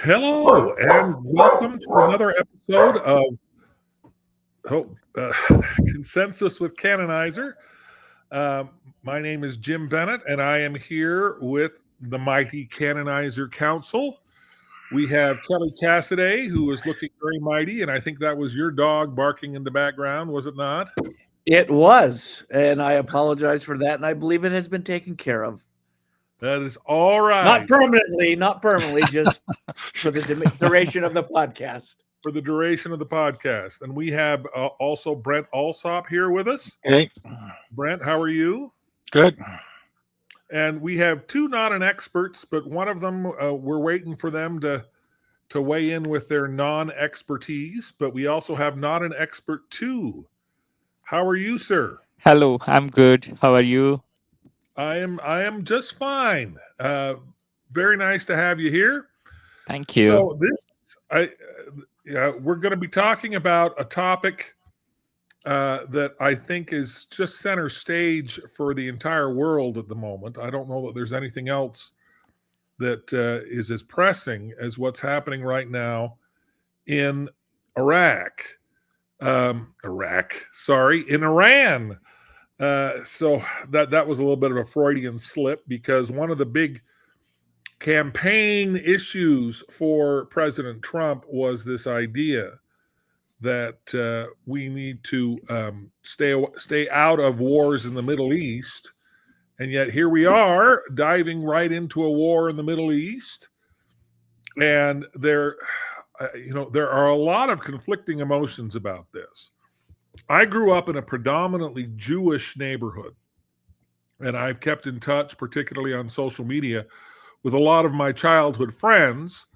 Hello, and welcome to another episode of oh, uh, Consensus with Canonizer. Um, my name is Jim Bennett, and I am here with the mighty Canonizer Council. We have Kelly Casaday, who is looking very mighty, and I think that was your dog barking in the background, was it not? It was, and I apologize for that, and I believe it has been taken care of. That is all right. Not permanently, just for the duration of the podcast. For the duration of the podcast. And we have also Brent Allsop here with us. Hey, Brent, how are you? good. And we have two non-experts, but one of them, we're waiting for them to weigh in with their non-expertise, but we also have not an expert too. How are you, sir? Hello, I'm good. How are you? I am just fine. Very nice to have you here. Thank you. So we're going to be talking about a topic that I think is just center stage for the entire world at the moment. I don't know that there's anything else that is as pressing as what's happening right now in Iraq. In Iran. So that was a little bit of a Freudian slip, because one of the big campaign issues for President Trump was this idea that we need to stay out of wars in the Middle East, and yet here we are diving right into a war in the Middle East, and there are a lot of conflicting emotions about this. I grew up in a predominantly Jewish neighborhood, and I've kept in touch, particularly on social media, with a lot of my childhood friends,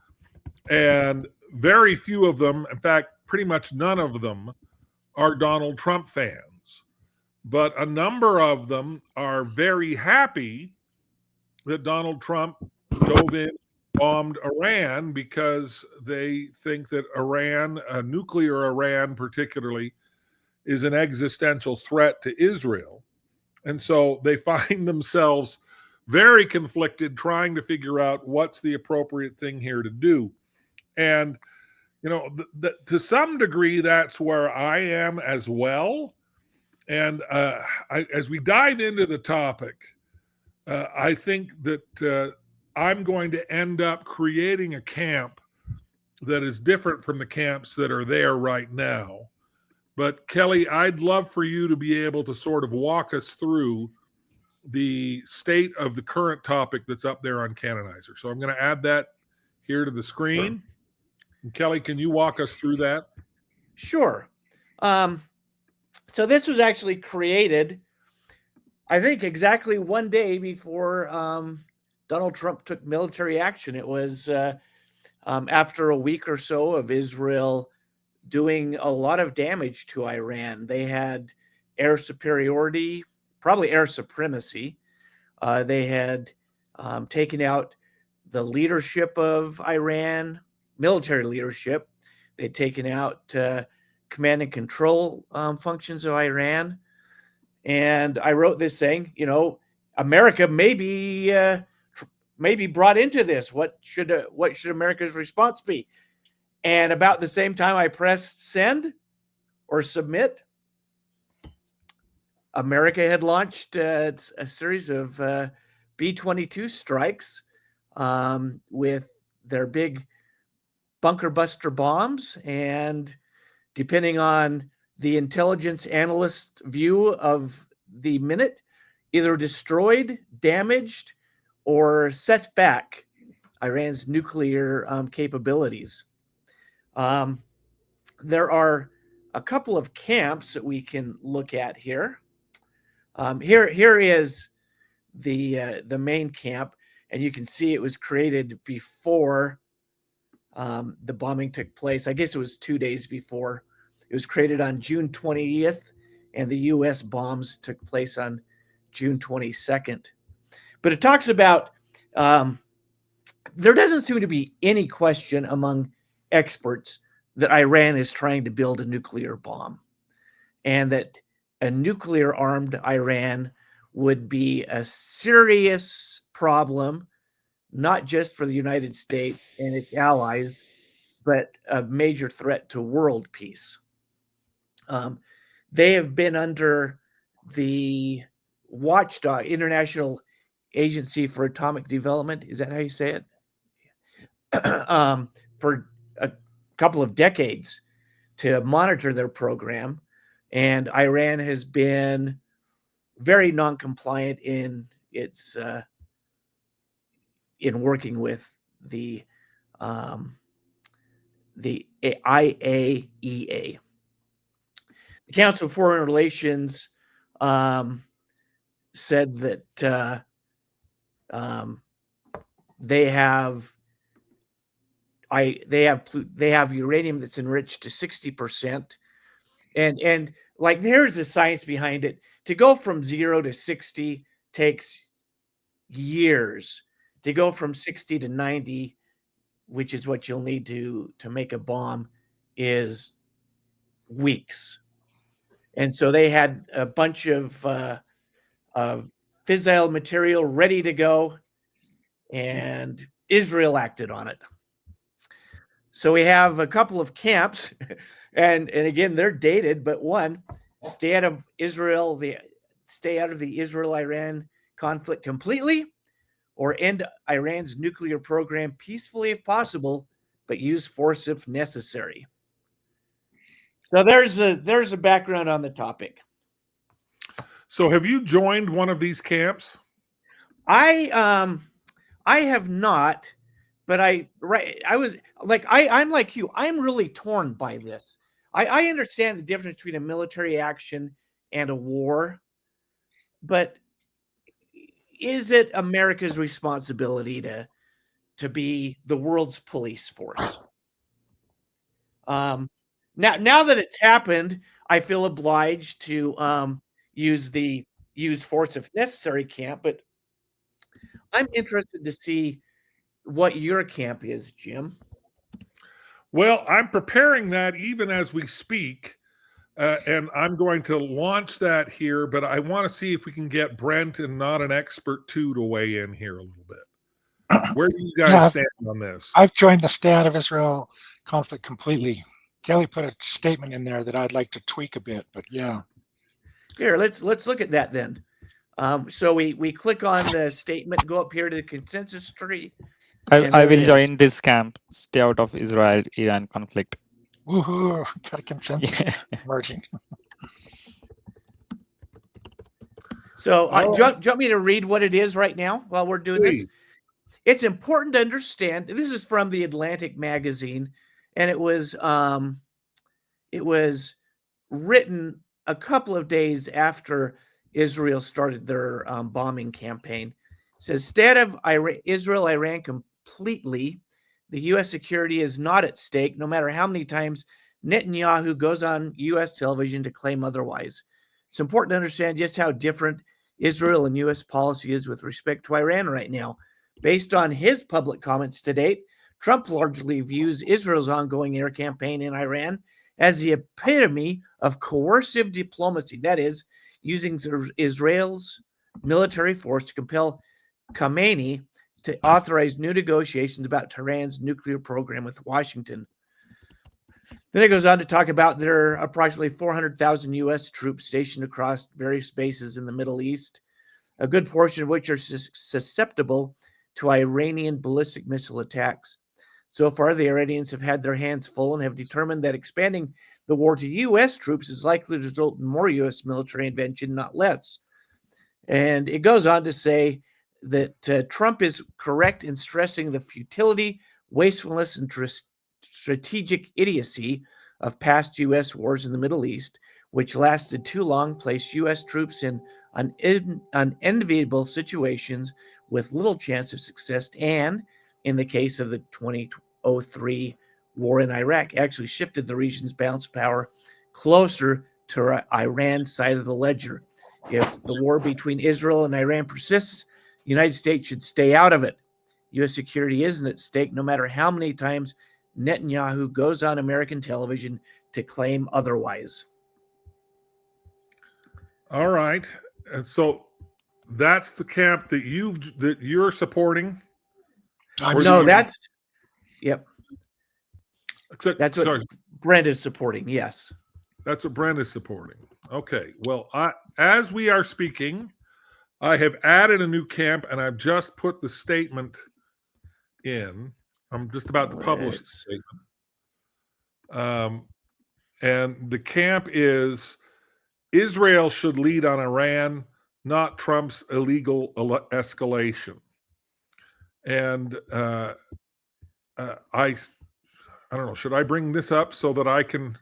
and very few of them, in fact, pretty much none of them, are Donald Trump fans. But a number of them are very happy that Donald Trump dove in, bombed Iran, because they think that Iran, nuclear Iran particularly, is an existential threat to Israel. And so they find themselves very conflicted, trying to figure out what's the appropriate thing here to do. And, to some degree, that's where I am as well. And as we dive into the topic, I think that I'm going to end up creating a camp that is different from the camps that are there right now. But Kelly, I'd love for you to be able to sort of walk us through the state of the current topic that's up there on Canonizer. So I'm going to add that here to the screen. Sure. And Kelly, can you walk us through that? Sure. So this was actually created, I think, exactly one day before Donald Trump took military action. It was after a week or so of Israel doing a lot of damage to Iran. They had air superiority, probably air supremacy. They had taken out the leadership of Iran, military leadership. They'd taken out command and control functions of Iran. And I wrote this saying, America may be brought into this. What should America's response be? And about the same time I pressed send or submit, America had launched a series of B-22 strikes with their big bunker buster bombs. And depending on the intelligence analyst view of the minute, either destroyed, damaged, or set back Iran's nuclear capabilities. There are a couple of camps that we can look at here. Here is the main camp, and you can see it was created before the bombing took place. I guess it was 2 days before. It was created on June 20th, and the U.S. bombs took place on June 22nd. But it talks about there doesn't seem to be any question among experts that Iran is trying to build a nuclear bomb, and that a nuclear-armed Iran would be a serious problem, not just for the United States and its allies, but a major threat to world peace. They have been under the watchdog, International Agency for Atomic Development. Is that how you say it? For a couple of decades to monitor their program. And Iran has been very non-compliant in its in working with the IAEA. The Council of Foreign Relations said that they have uranium that's enriched to 60%, and like there's the science behind it. To go from 0 to 60 takes years. To go from 60 to 90, which is what you'll need to make a bomb, is weeks. And so they had a bunch of fissile material ready to go, and Israel acted on it. So we have a couple of camps, and again, they're dated, but one, stay out of the Israel-Iran conflict completely, or end Iran's nuclear program peacefully if possible, but use force if necessary. So there's a background on the topic. So have you joined one of these camps? I have not, but I'm like you. I'm really torn by this. I understand the difference between a military action and a war, but is it America's responsibility to be the world's police force? Now that it's happened, I feel obliged to use force if necessary camp, but I'm interested to see what your camp is, Jim. Well, I'm preparing that even as we speak, and I'm going to launch that here, but I want to see if we can get Brent, and not an expert too, to weigh in here a little bit. Where do you guys stand on this? I've joined the stay out of Israel conflict completely. Kelly put a statement in there that I'd like to tweak a bit, but yeah. Here, let's look at that then. So we click on the statement, go up here to the consensus tree. I will join this camp. Stay out of Israel-Iran conflict. Woohoo! Got a consensus emerging. So do you want me to read what it is right now while we're doing this? It's important to understand. This is from the Atlantic magazine, and it was written a couple of days after Israel started their bombing campaign. It says, instead of Israel-Iran completely, the U.S. security is not at stake, no matter how many times Netanyahu goes on U.S. television to claim otherwise. It's important to understand just how different Israel and U.S. policy is with respect to Iran right now. Based on his public comments to date, Trump largely views Israel's ongoing air campaign in Iran as the epitome of coercive diplomacy. That is, using Israel's military force to compel Khamenei to authorize new negotiations about Tehran's nuclear program with Washington. Then it goes on to talk about there are approximately 400,000 U.S. troops stationed across various bases in the Middle East, a good portion of which are susceptible to Iranian ballistic missile attacks. So far, the Iranians have had their hands full and have determined that expanding the war to U.S. troops is likely to result in more U.S. military intervention, not less. And it goes on to say that Trump is correct in stressing the futility, wastefulness, and strategic idiocy of past U.S. wars in the Middle East, which lasted too long, placed U.S. troops in unenviable situations with little chance of success, and in the case of the 2003 war in Iraq, actually shifted the region's balance of power closer to Iran's side of the ledger. If the war between Israel and Iran persists, the United States should stay out of it. U.S. security isn't at stake, no matter how many times Netanyahu goes on American television to claim otherwise. All right. And so that's the camp that you're supporting. No, that's yep. That's what sorry. Brent is supporting. Yes, That's what Brent is supporting. Okay. Well, as we are speaking, I have added a new camp, and I've just put the statement in. I'm just about to publish the statement. And the camp is Israel should lead on Iran, not Trump's illegal escalation. And I don't know. Should I bring this up so that I can,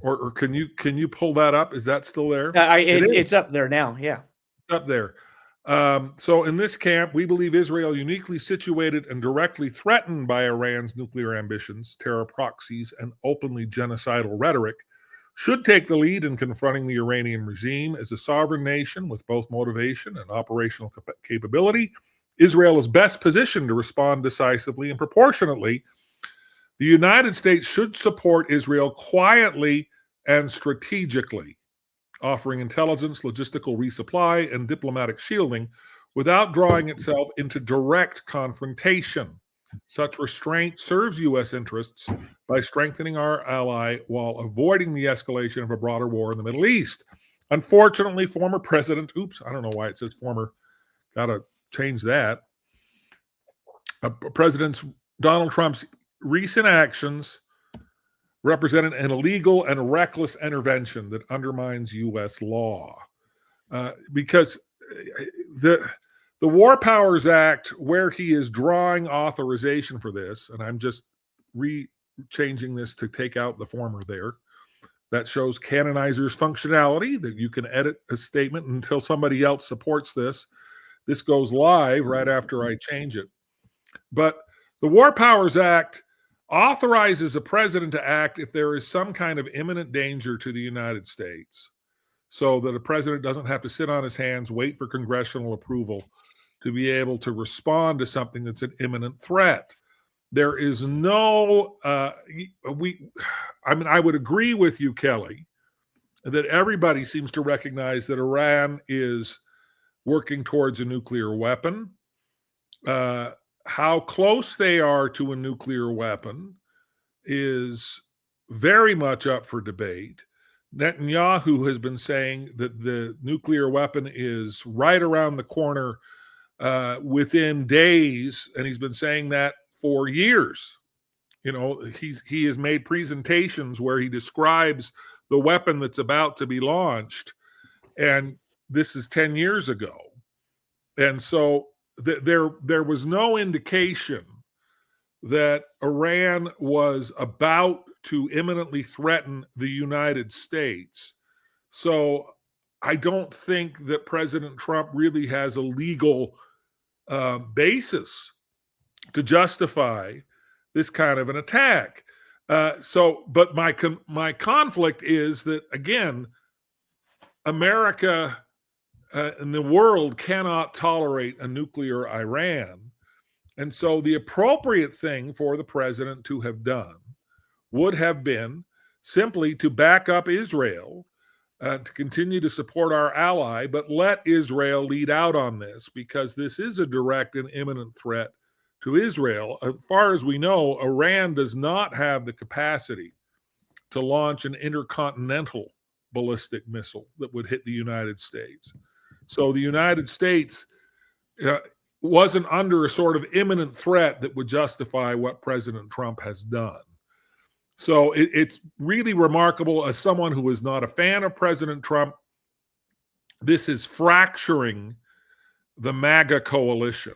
or can you pull that up? Is that still there? It's up there now. Yeah, it's up there. So in this camp, we believe Israel, uniquely situated and directly threatened by Iran's nuclear ambitions, terror proxies, and openly genocidal rhetoric, should take the lead in confronting the Iranian regime. As a sovereign nation with both motivation and operational capability, Israel is best positioned to respond decisively and proportionately. The United States should support Israel quietly and strategically, offering intelligence, logistical resupply, and diplomatic shielding without drawing itself into direct confrontation. Such restraint serves U.S. interests by strengthening our ally while avoiding the escalation of a broader war in the Middle East. Unfortunately, former President, I don't know why it says former, gotta change that. President Donald Trump's recent actions represented an illegal and reckless intervention that undermines U.S. law. Because the War Powers Act, where he is drawing authorization for this, and I'm just changing this to take out the former there, that shows Canonizer's functionality, that you can edit a statement until somebody else supports this. This goes live right after I change it. But the War Powers Act authorizes a president to act if there is some kind of imminent danger to the United States, so that a president doesn't have to sit on his hands, wait for congressional approval to be able to respond to something that's an imminent threat. There is no, I would agree with you, Kelly, that everybody seems to recognize that Iran is working towards a nuclear weapon. How close they are to a nuclear weapon is very much up for debate. Netanyahu has been saying that the nuclear weapon is right around the corner within days, and he's been saying that for years. You know, he has made presentations where he describes the weapon that's about to be launched, and this is 10 years ago. And so there was no indication that Iran was about to imminently threaten the United States. So I don't think that President Trump really has a legal basis to justify this kind of an attack. But my conflict is that, again, America and the world cannot tolerate a nuclear Iran. And so the appropriate thing for the president to have done would have been simply to back up Israel, to continue to support our ally, but let Israel lead out on this, because this is a direct and imminent threat to Israel. As far as we know, Iran does not have the capacity to launch an intercontinental ballistic missile that would hit the United States. So the United States wasn't under a sort of imminent threat that would justify what President Trump has done. So it's really remarkable. As someone who is not a fan of President Trump, this is fracturing the MAGA coalition.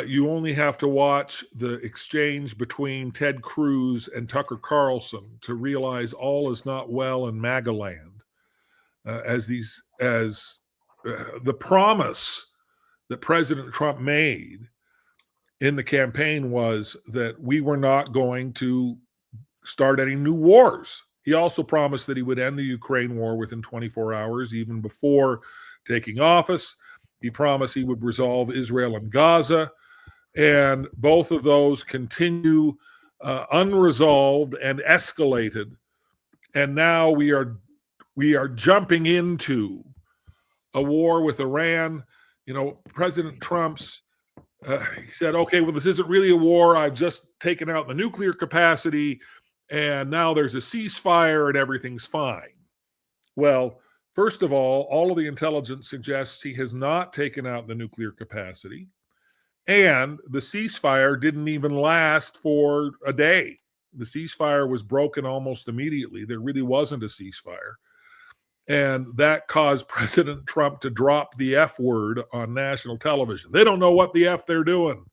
You only have to watch the exchange between Ted Cruz and Tucker Carlson to realize all is not well in MAGA land. The promise that President Trump made in the campaign was that we were not going to start any new wars. He also promised that he would end the Ukraine war within 24 hours, even before taking office. He promised he would resolve Israel and Gaza, and both of those continue unresolved and escalated. And now we are jumping into a war with Iran. You know, President Trump's he said, okay, well, this isn't really a war. I've just taken out the nuclear capacity, and now there's a ceasefire and everything's fine. Well, first of all of the intelligence suggests he has not taken out the nuclear capacity, and the ceasefire didn't even last for a day. The ceasefire was broken almost immediately. There really wasn't a ceasefire. And that caused President Trump to drop the F word on national television. They don't know what the F they're doing.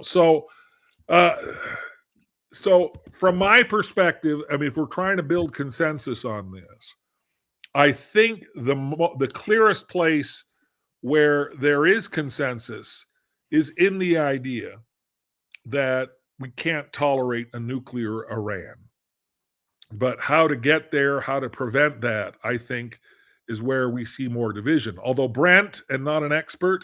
So from my perspective, I mean, if we're trying to build consensus on this, I think the clearest place where there is consensus is in the idea that we can't tolerate a nuclear Iran. But how to get there, how to prevent that, I think, is where we see more division. Although Brent, and not an expert,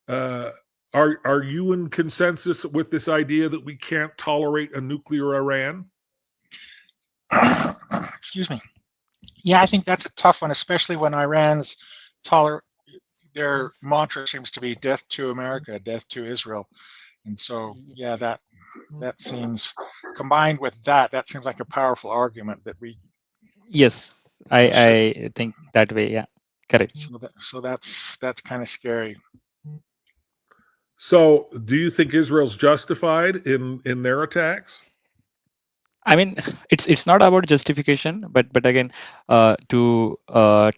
are you in consensus with this idea that we can't tolerate a nuclear Iran? Excuse me. Yeah, I think that's a tough one, especially when Iran's their mantra seems to be death to America, death to Israel. And so, yeah, that seems, combined with that seems like a powerful argument that we. Yes, I think that way. Yeah, correct. So that's kind of scary. So, do you think Israel's justified in their attacks? I mean, it's not about justification, but again, to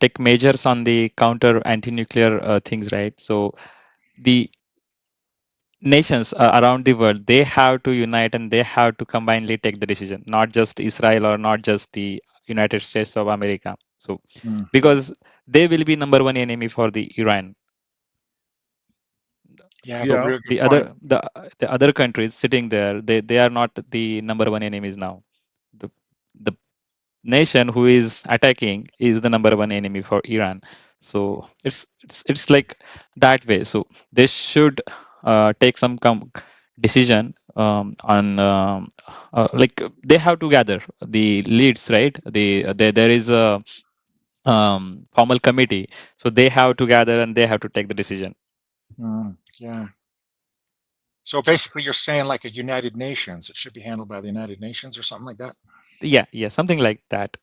take measures on the counter anti-nuclear things, right? So the nations around the world, they have to unite and they have to combinedly take the decision, not just Israel or not just the United States of America. So because they will be number one enemy for the Iran. Yeah, so the other countries sitting there, they are not the number one enemies now. The nation who is attacking is the number one enemy for Iran. So it's like that way. So they should take some decision on like they have to gather the leads, right? There is a formal committee, so they have to gather and they have to take the decision. Yeah. So basically, you're saying like a United Nations. It should be handled by the United Nations or something like that. Yeah, something like that.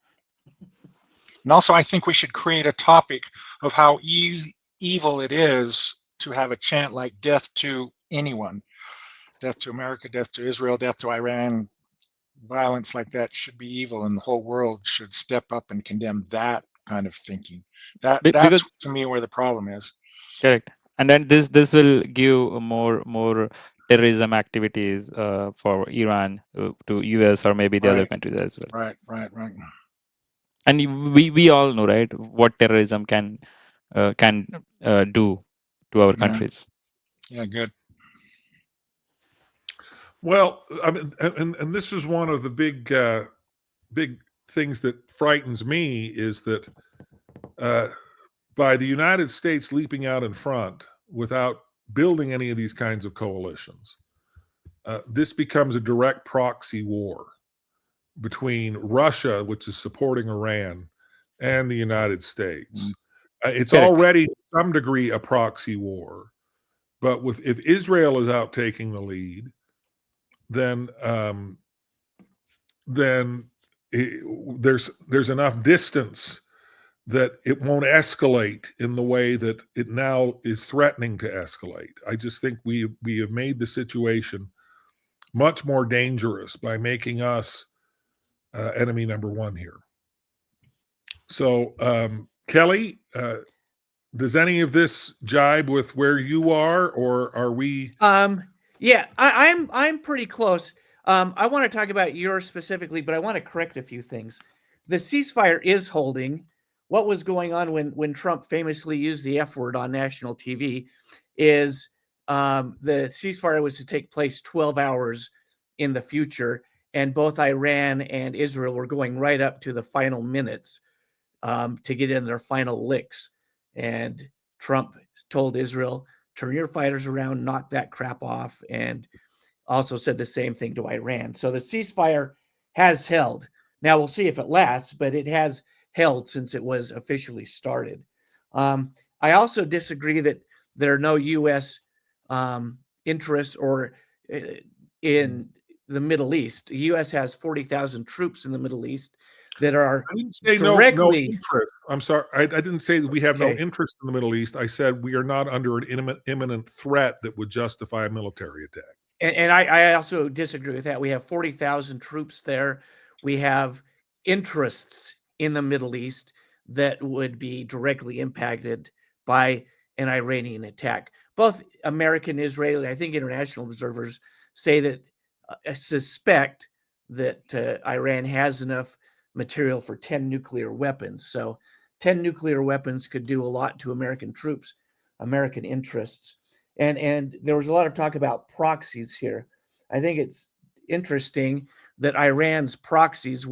And also, I think we should create a topic of how evil it is to have a chant like death to anyone, death to America, death to Israel, death to Iran. Violence like that should be evil, and the whole world should step up and condemn that kind of thinking. That's because, to me, where the problem is. Correct. And then this will give more terrorism activities for Iran to US or maybe the other countries as well. Right. And we all know, right, what terrorism can do to our countries. Yeah, good. Well, I mean, and this is one of the big things that frightens me is that by the United States leaping out in front without building any of these kinds of coalitions, this becomes a direct proxy war between Russia, which is supporting Iran, and the United States. It's already to some degree a proxy war, but if Israel is out taking the lead, then there's enough distance that it won't escalate in the way that it now is threatening to escalate. I just think we have made the situation much more dangerous by making us enemy number one here. So, Kelly, does any of this jibe with where you are, or are we? Yeah, I'm pretty close. I want to talk about yours specifically, but I want to correct a few things. The ceasefire is holding. What was going on when Trump famously used the F word on national TV is the ceasefire was to take place 12 hours in the future, and both Iran and Israel were going right up to the final minutes to get in their final licks. And Trump told Israel, turn your fighters around, knock that crap off, and also said the same thing to Iran. So the ceasefire has held. Now we'll see if it lasts, but it has held since it was officially started. I also disagree that there are no U.S. interests or in the Middle East. The U.S. has 40,000 troops in the Middle East that are I didn't say directly no interest. I'm sorry. I didn't say that we have no Okay. interest in the Middle East. I said we are not under an imminent threat that would justify a military attack. And I also disagree with that. We have 40,000 troops there. We have interests in the Middle East that would be directly impacted by an Iranian attack. Both American and Israeli, I think international observers say that suspect that Iran has enough material for 10 nuclear weapons. So 10 nuclear weapons could do a lot to American troops, American interests. And there was a lot of talk about proxies here. I think it's interesting that Iran's proxies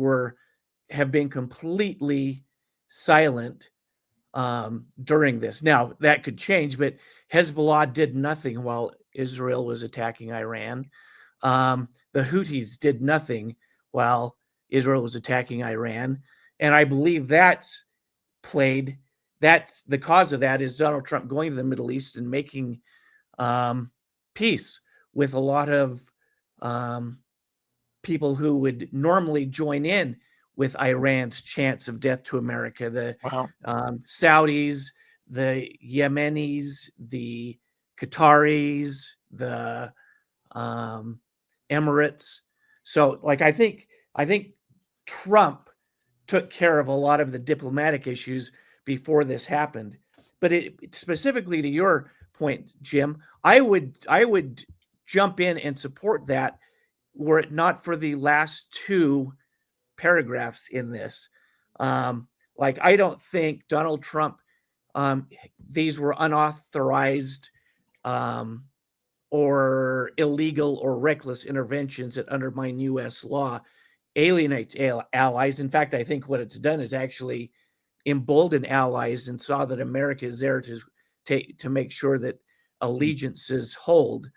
have been completely silent during this. Now that could change, but Hezbollah did nothing while Israel was attacking Iran. The Houthis did nothing while Israel was attacking Iran, and I believe that's the cause of that is Donald Trump going to the Middle East and making peace with a lot of people who would normally join in with Iran's chants of death to America. The Saudis, the Yemenis, the Qataris, the Emirates. So, like, I think Trump took care of a lot of the diplomatic issues before this happened. But specifically to your point, Jim, I would jump in and support that were it not for the last two paragraphs in this. Like, I don't think Donald Trump, these were unauthorized or illegal or reckless interventions that undermine U.S. law, alienates allies. In fact, I think what it's done is actually embolden allies and saw that America is there to make sure that allegiances hold.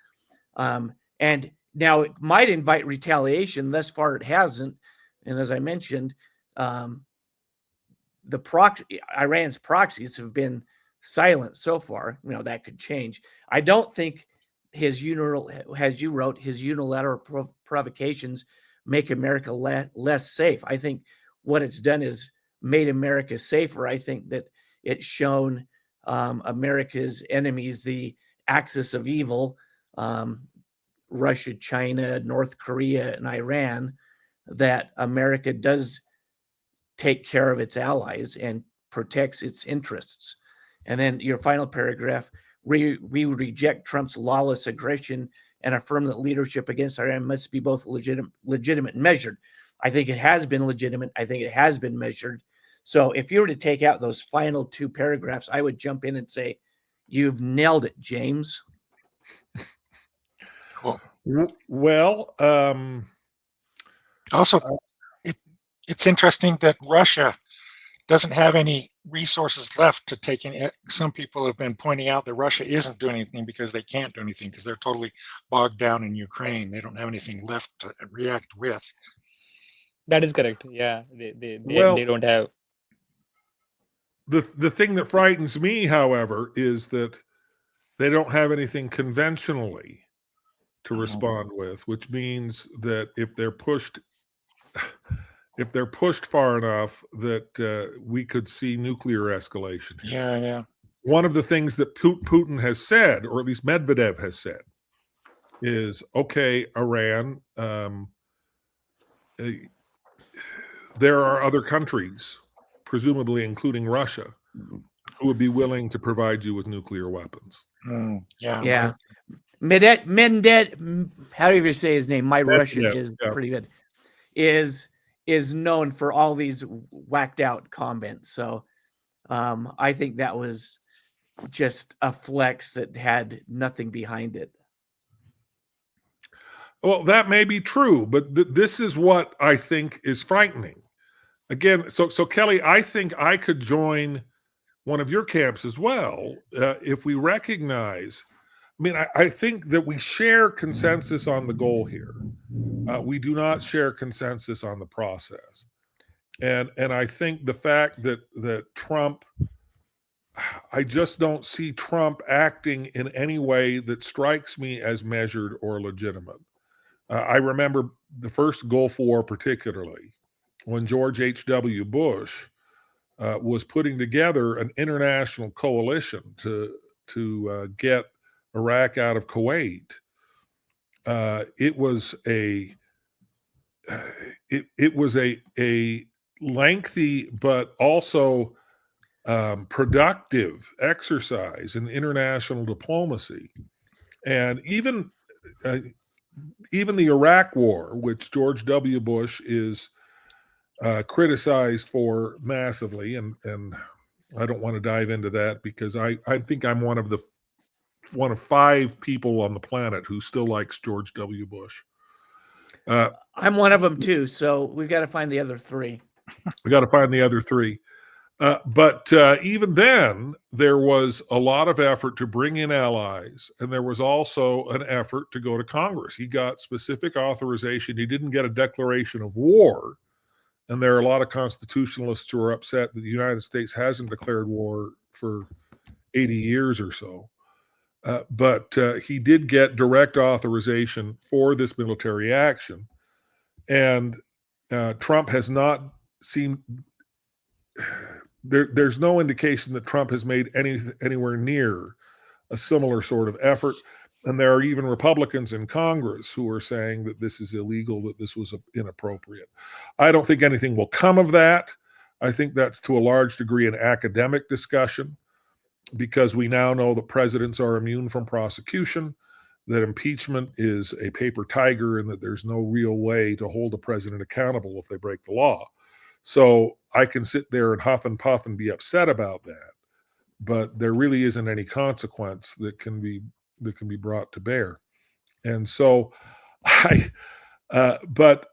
And now it might invite retaliation. Thus far, it hasn't. And as I mentioned, Iran's proxies have been silent so far. You know, that could change. I don't think his unilateral provocations make America less safe. I think what it's done is made America safer. I think that it's shown America's enemies the axis of evil, Russia, China, North Korea, and Iran, that America does take care of its allies and protects its interests. And then your final paragraph, we reject Trump's lawless aggression and affirm that leadership against Iran must be both legitimate and measured. I think it has been legitimate. I think it has been measured. So if you were to take out those final two paragraphs, I would jump in and say, you've nailed it, James. Cool. Well, also, it's interesting that Russia doesn't have any resources left to take in. Some people have been pointing out that Russia isn't doing anything because they can't do anything because they're totally bogged down in Ukraine. They don't have anything left to react with. That is correct. Yeah, they don't have. The thing that frightens me, however, is that they don't have anything conventionally to respond with, which means that if they're pushed far enough, that we could see nuclear escalation. Yeah. One of the things that Putin has said, or at least Medvedev has said, is, okay, Iran, there are other countries, presumably including Russia, who would be willing to provide you with nuclear weapons. Yeah. Mended, how do you say his name? My Russian is pretty good. Is known for all these whacked out comments. So I think that was just a flex that had nothing behind it. Well, that may be true, but this is what I think is frightening. Again, so Kelly, I think I could join one of your camps as well if we recognize. I mean, I think that we share consensus on the goal here. We do not share consensus on the process, and I think the fact that Trump I just don't see Trump acting in any way that strikes me as measured or legitimate. I remember the first Gulf War, particularly when George H.W. Bush was putting together an international coalition to get Iraq out of Kuwait. It was a lengthy but also productive exercise in international diplomacy, and even the Iraq War, which George W. Bush is criticized for massively, and I don't want to dive into that because I think I'm one of 5 people on the planet who still likes George W. Bush. I'm one of them too, so we've got to find the other 3. We got to find the other 3. But even then, there was a lot of effort to bring in allies, and there was also an effort to go to Congress. He got specific authorization. He didn't get a declaration of war, and there are a lot of constitutionalists who are upset that the United States hasn't declared war for 80 years or so. But he did get direct authorization for this military action, and Trump has not seemed... There's no indication that Trump has made anywhere near a similar sort of effort. And there are even Republicans in Congress who are saying that this is illegal, that this was inappropriate. I don't think anything will come of that. I think that's to a large degree an academic discussion, because we now know that presidents are immune from prosecution, that impeachment is a paper tiger, and that there's no real way to hold a president accountable if they break the law. So I can sit there and huff and puff and be upset about that, but there really isn't any consequence that can be brought to bear. And so but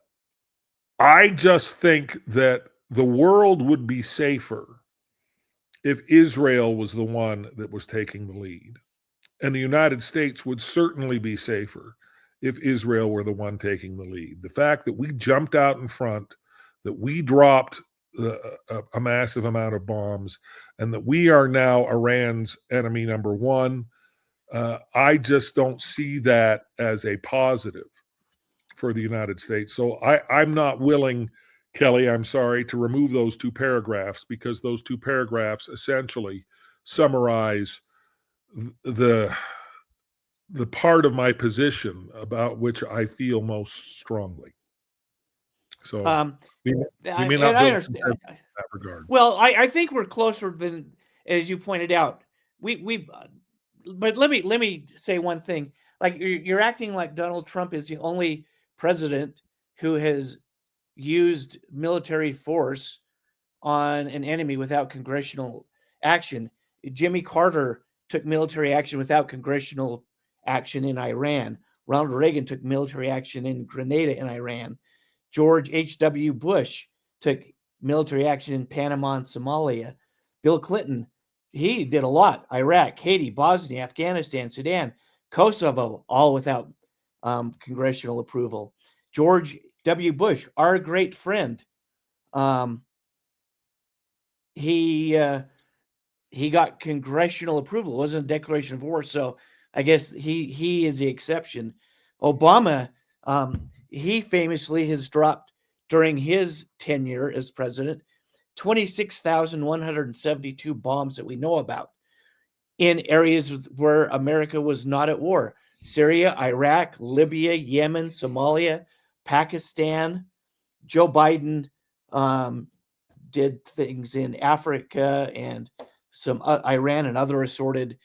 I just think that the world would be safer if Israel was the one that was taking the lead. And the United States would certainly be safer if Israel were the one taking the lead. The fact that we jumped out in front, that we dropped a massive amount of bombs, and that we are now Iran's enemy number 1, I just don't see that as a positive for the United States. So I'm not willing, Kelly, I'm sorry, to remove those 2 paragraphs, because those 2 paragraphs essentially summarize the part of my position about which I feel most strongly. So we may not build consensus in that regard. Well, I think we're closer than, as you pointed out. But let me say one thing. Like, you're acting like Donald Trump is the only president who has used military force on an enemy without congressional action. Jimmy Carter took military action without congressional action in Iran. Ronald Reagan took military action in Grenada in Iran. George H.W. Bush took military action in Panama and Somalia. Bill Clinton, he did a lot. Iraq, Haiti, Bosnia, Afghanistan, Sudan, Kosovo, all without congressional approval. George W. Bush, our great friend, he got congressional approval. It wasn't a declaration of war, so I guess he is the exception. Obama, he famously has dropped, during his tenure as president, 26,172 bombs that we know about in areas where America was not at war. Syria, Iraq, Libya, Yemen, Somalia, Pakistan. Joe Biden did things in Africa and some Iran and other assorted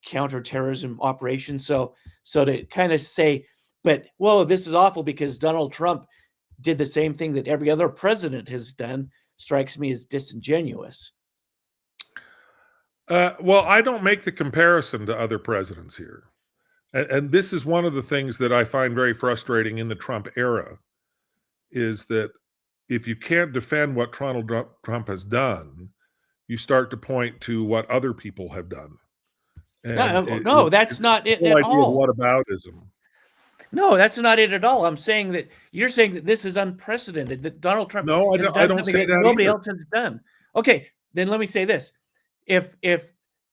counterterrorism operations. So to kind of say, but whoa, this is awful because Donald Trump did the same thing that every other president has done, strikes me as disingenuous. Well, I don't make the comparison to other presidents here. And this is one of the things that I find very frustrating in the Trump era, is that if you can't defend what Donald Trump has done, you start to point to what other people have done. And no, that's not it at all. Whataboutism. No, that's not it at all. I'm saying that you're saying that this is unprecedented, that Donald Trump has done something that nobody else has done. Okay, then let me say this. If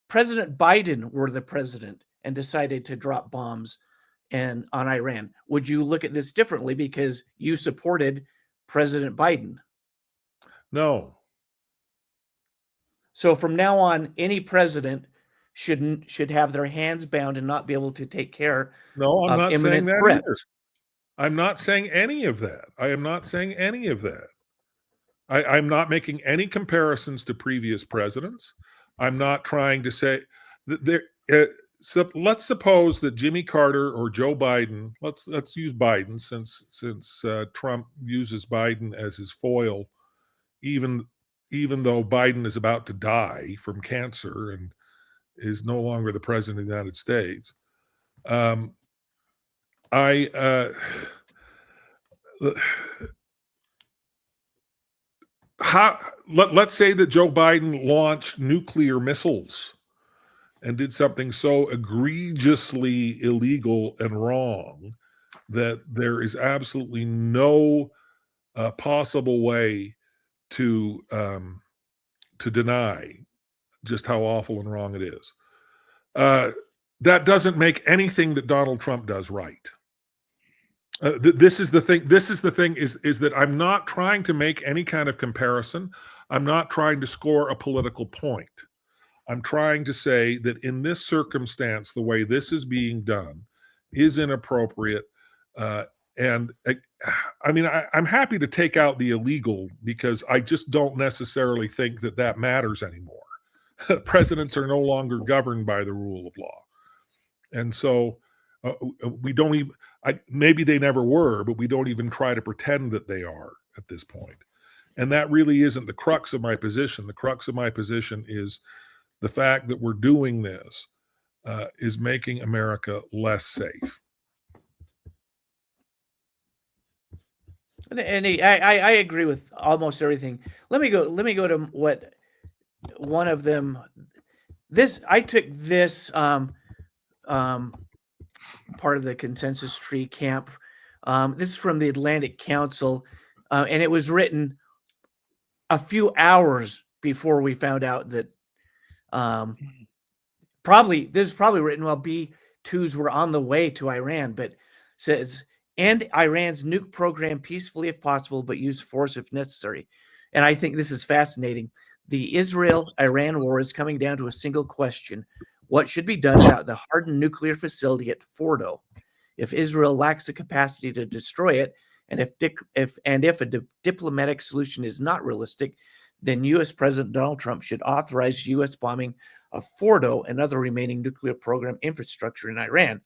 President Biden were the president and decided to drop bombs on Iran, would you look at this differently because you supported President Biden? No. So from now on, any president should have their hands bound and not be able to take care No, I'm of not saying imminent that threats. either. I'm not saying any of that. I am not saying any of that. I'm not making any comparisons to previous presidents. I'm not trying to say that there. So let's suppose that Jimmy Carter or Joe Biden. Let's use Biden since Trump uses Biden as his foil, even though Biden is about to die from cancer and is no longer the president of the United States. Let's say that Joe Biden launched nuclear missiles and did something so egregiously illegal and wrong that there is absolutely no possible way to deny just how awful and wrong it is. That doesn't make anything that Donald Trump does right. This is the thing. This is the thing is that I'm not trying to make any kind of comparison. I'm not trying to score a political point. I'm trying to say that in this circumstance, the way this is being done is inappropriate. And I mean, I'm happy to take out the illegal because I just don't necessarily think that matters anymore. Presidents are no longer governed by the rule of law. And so we don't even, maybe they never were, but we don't even try to pretend that they are at this point. And that really isn't the crux of my position. The crux of my position is the fact that we're doing this is making America less safe. And I agree with almost everything. Let me go to what one of them. I took this part of the consensus tree camp. This is from the Atlantic Council, and it was written a few hours before we found out that this is probably written while B-2s were on the way to Iran, but says, end Iran's nuke program peacefully if possible, but use force if necessary. And I think this is fascinating. The Israel-Iran war is coming down to a single question. What should be done about the hardened nuclear facility at Fordo? If Israel lacks the capacity to destroy it, and if a diplomatic solution is not realistic, then U.S. President Donald Trump should authorize U.S. bombing of Fordo and other remaining nuclear program infrastructure in Iran.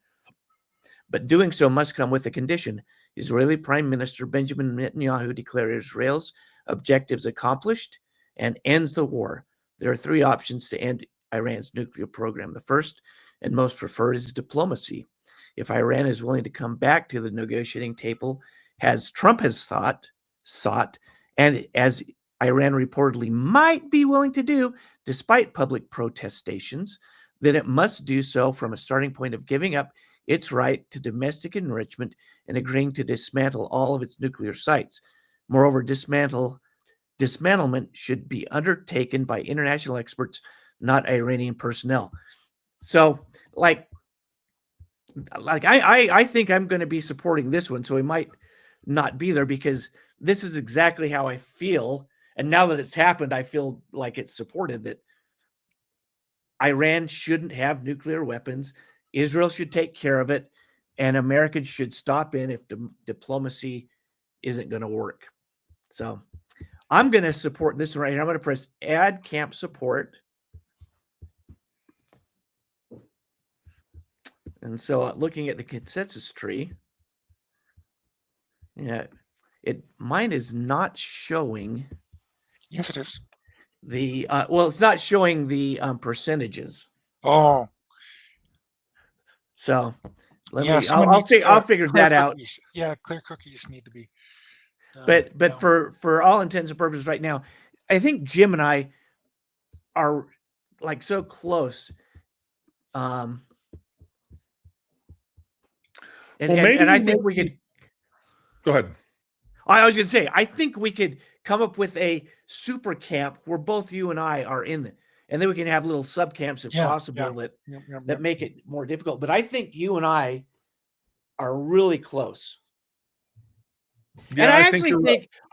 But doing so must come with a condition. Israeli Prime Minister Benjamin Netanyahu declares Israel's objectives accomplished and ends the war. There are three options to end Iran's nuclear program. The first and most preferred is diplomacy. If Iran is willing to come back to the negotiating table, as Trump has sought, and as Iran reportedly might be willing to do, despite public protestations, then it must do so from a starting point of giving up its right to domestic enrichment and agreeing to dismantle all of its nuclear sites. Moreover, dismantlement should be undertaken by international experts, not Iranian personnel. So, I think I'm going to be supporting this one, so we might not be there because this is exactly how I feel. And now that it's happened, I feel like it's supported that Iran shouldn't have nuclear weapons. Israel should take care of it, and Americans should stop in if diplomacy isn't going to work. So I'm going to support this one right here. I'm going to press add camp support. And so looking at the consensus tree, yeah, mine is not showing. Yes, it is. It's not showing the percentages. Oh. So I'll figure that out. Yeah, clear cookies need to be done. But for all intents and purposes right now, I think Jim and I are like so close. And I think we could go ahead. I was going to say, I think we could come up with a super camp where both you and I are in it. and then we can have little subcamps if possible that make it more difficult. But I think you and I are really close. Yeah, and I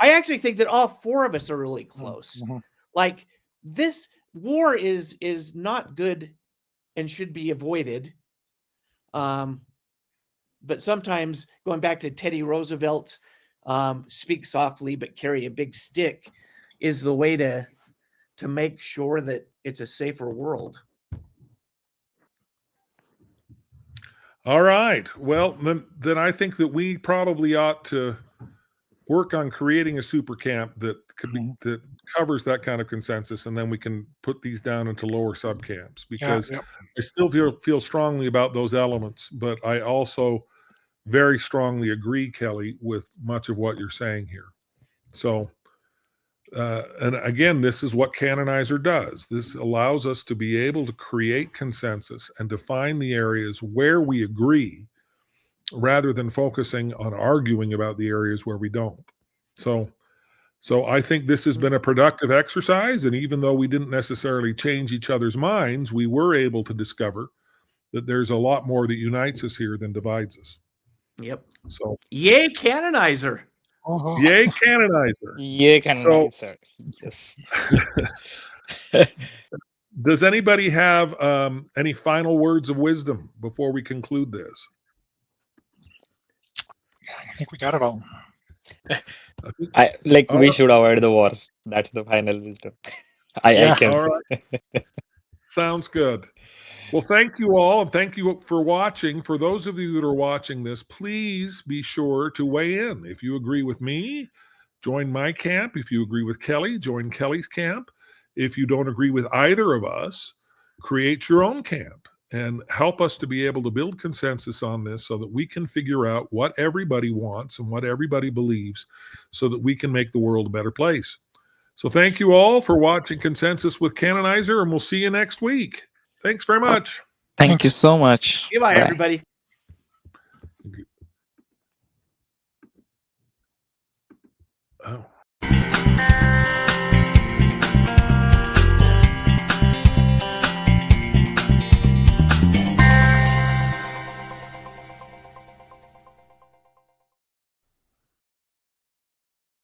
actually think that all four of us are really close. Mm-hmm. Like, this war is not good and should be avoided. But sometimes, going back to Teddy Roosevelt, speak softly but carry a big stick, is the way to make sure that it's a safer world. All right. Well, then I think that we probably ought to work on creating a super camp that could be, that covers that kind of consensus, and then we can put these down into lower subcamps, because I still feel strongly about those elements, but I also very strongly agree, Kelly, with much of what you're saying here. So, and again, this is what Canonizer does. This allows us to be able to create consensus and define the areas where we agree, rather than focusing on arguing about the areas where we don't. So I think this has been a productive exercise, and even though we didn't necessarily change each other's minds, we were able to discover that there's a lot more that unites us here than divides us. Yep. So, yay, Canonizer! Yay, Canonizer! Yay, Canonizer! Yes. Does anybody have any final words of wisdom before we conclude this? I think we got it all. We should avoid the wars. That's the final wisdom. I can say. Right. Sounds good. Well, thank you all, and thank you for watching. For those of you that are watching this, please be sure to weigh in. If you agree with me, join my camp. If you agree with Kelly, join Kelly's camp. If you don't agree with either of us, create your own camp and help us to be able to build consensus on this, so that we can figure out what everybody wants and what everybody believes, so that we can make the world a better place. So thank you all for watching Consensus with Canonizer, and we'll see you next week. Thanks very much. Thank you so much. Goodbye, everybody.